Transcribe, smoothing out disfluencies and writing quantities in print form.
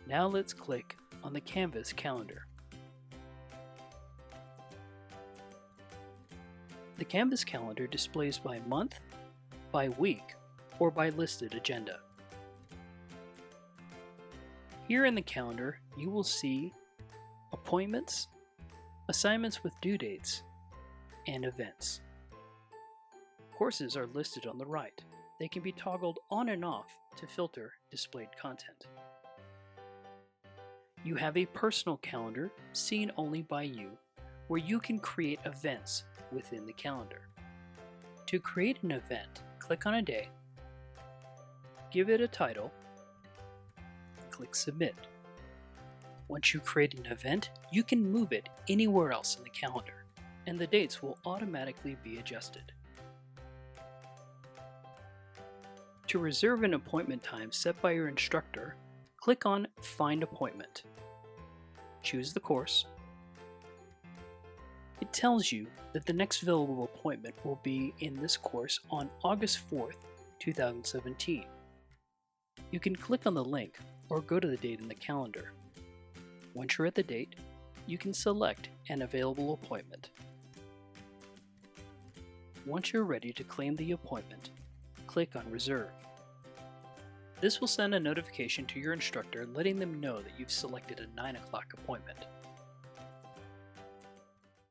Now let's click on the Canvas calendar. The Canvas calendar displays by month, by week, or by listed agenda. Here in the calendar, you will see appointments, assignments with due dates, and events. Courses are listed on the right. They can be toggled on and off to filter displayed content. You have a personal calendar seen only by you, where you can create events within the calendar. To create an event, click on a day, give it a title, click Submit. Once you create an event, you can move it anywhere else in the calendar, and the dates will automatically be adjusted. To reserve an appointment time set by your instructor, click on Find Appointment. Choose the course. It tells you that the next available appointment will be in this course on August 4th, 2017. You can click on the link or go to the date in the calendar. Once you're at the date, you can select an available appointment. Once you're ready to claim the appointment, click on Reserve. This will send a notification to your instructor letting them know that you've selected a 9 o'clock appointment.